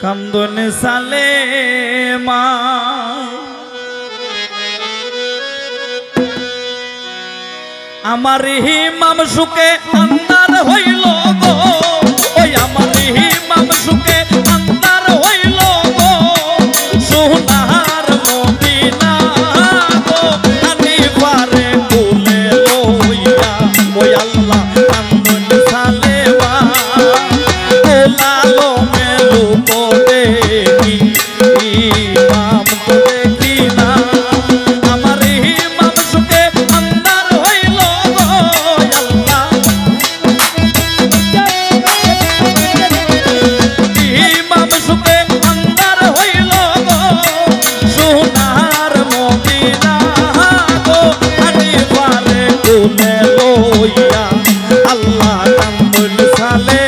কান্দন সালে মা আমার হিমাম সুকে আন্দার হইল গো ওই আমার হিমাম সুকে আন্দার হইল গো সোনার মদিনা গো আনি পারে কুলে লইয়া ওই আল্লাহ কান্দন সালে মা লালো মেলু কোদে কি ইমাম তো দেখি না আমার ইমাম সুকে আন্দার হইল গো আল্লাহ ইমাম সুকে আন্দার হইল গো সোনার মদিনা গো আনি পারে কুলে লইয়া আল্লাহ কান্দন সালে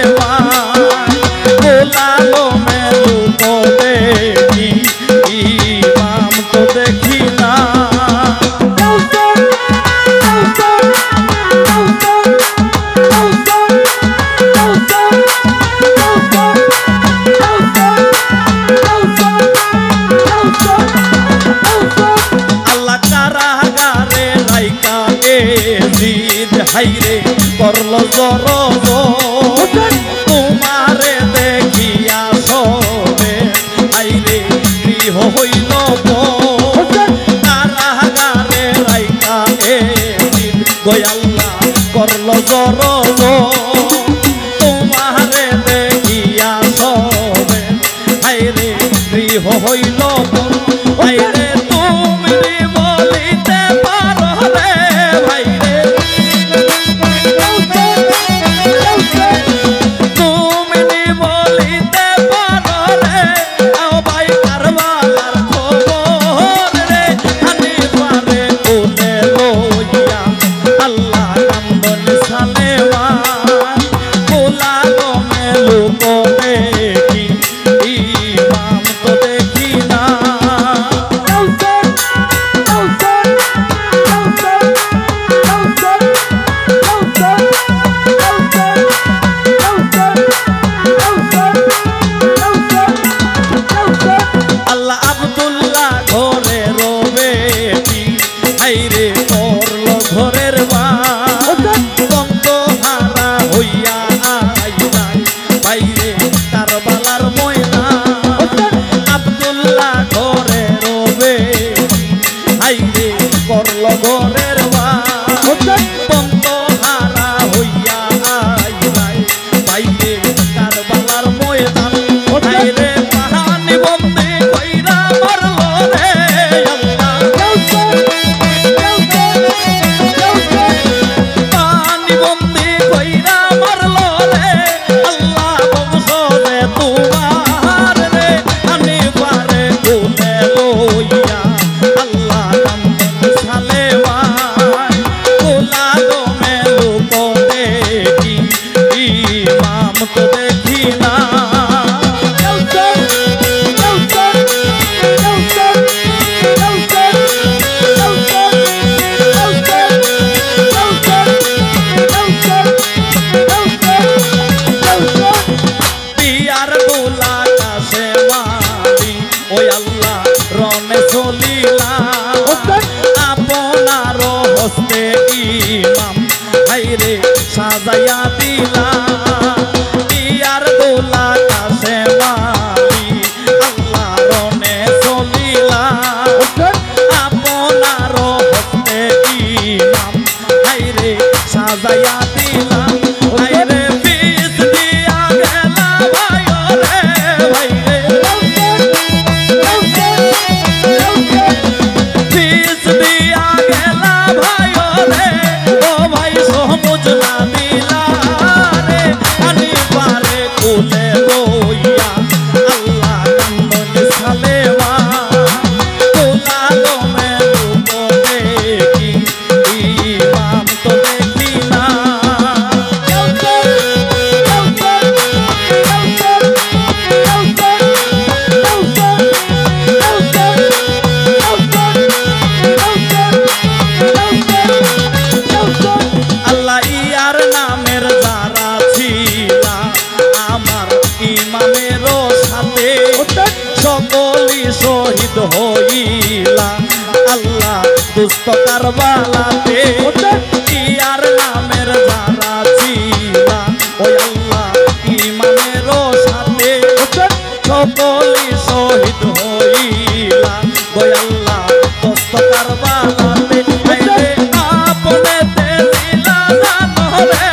লালো মেলু তো দেখি ইমাম তো দেখি না আল্লাহ কারাগারে রাইকা জিদ হাইরে করলো জর তোমারে দেখিয়া সবে আইরে গৃহ হইল কারাগারে রাইকা গয়াল্লা করল জর তোমারে দেখিয়া সবে আইরে গৃহ হইল আইরে তুমি বলিতে পারো রে ভাইরে সাজাইয়া দিলা শহীদ হইলা আল্লাহ দুষ্ট কারবালাতে ইয়ার নামের যারা ছিলা ওই আল্লাহ ইমানের সাথে সকলই শহীদ হইলা ওই আল্লাহ দুষ্ট কারবালাতে আপনে দিলা জানরে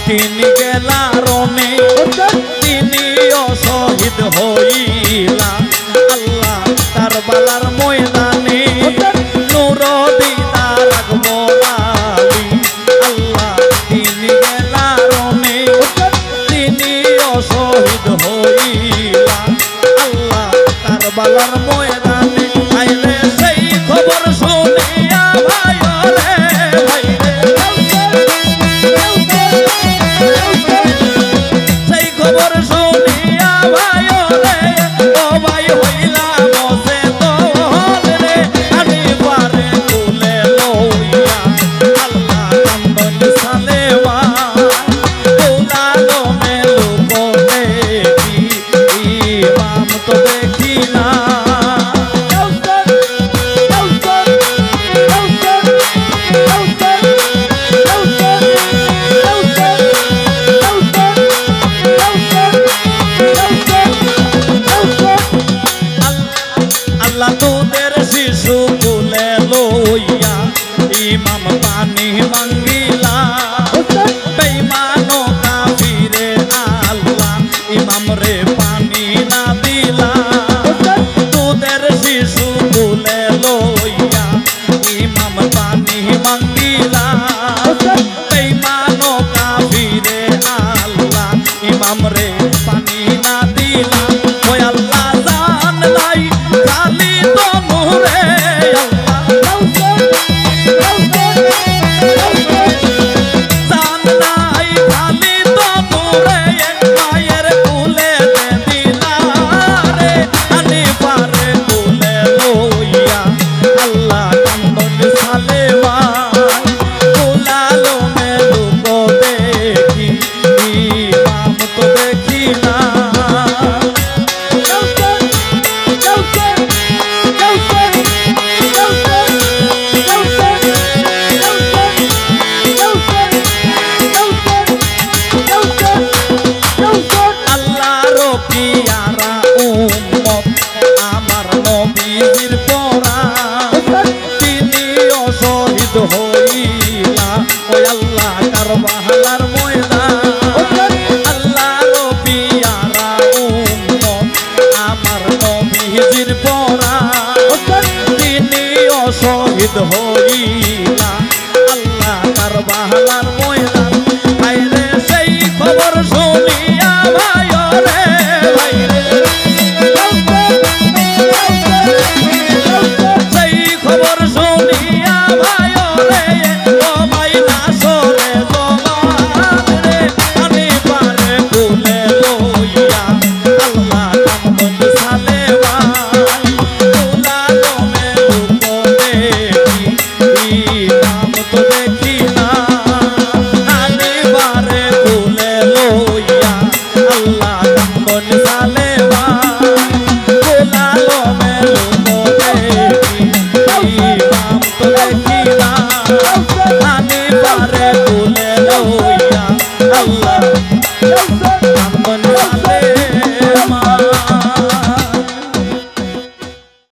তিনি গেলারনে তিনিও শহীদ হইলা আল্লাহ কারবালার ময়দানে নূর দিদার আকবর আলী আল্লাহ তিনি গেলারনে তিনিও শহীদ হইলা আল্লাহ কারবালার ময়দানে আইলে সেই খবর শুনিয়া ভাই রে ভাই রে সেই খবর শুনিয়া ভাই রে ও ভাই হইলা বসে তোল রে আমি পারে তুলে লইয়া আল্লাহ কান্দন সালেওয়া তোলালো মেলু দেখি ইমাম তো দেখি না আল্লাহ তোদের শিশু তুলে লইয়া ইমাম পানি মাঙ্গিলা বেঈমানো কাফিরে আল্লাহ ইমাম রে পানি না দিলা তোদের শিশু তুলে লইয়া ইমাম পানি মাঙ্গিলা বেঈমানো কাফিরে আল্লাহ ইমাম রে পানি না দিলা ওই আল্লাহ জান লাই খালি তো নূরে জান লাই খালি তো নূরে মায়ের কুলে দিলা রে আনি পারে কুলে লইয়া আল্লাহ কান্দন সালেওয়া কুলালো মেলু দেখি ইমাম তো দেখি না আল্লাহর পিয়ারা উম্মত আমার নবীর পরা তিনিও শহীদ হইলা ওই আল্লাহ কারবালার ময়দান আল্লাহর পিয়ারা উম্মত আমার নবীর পরা তিনিও শহীদ হইলা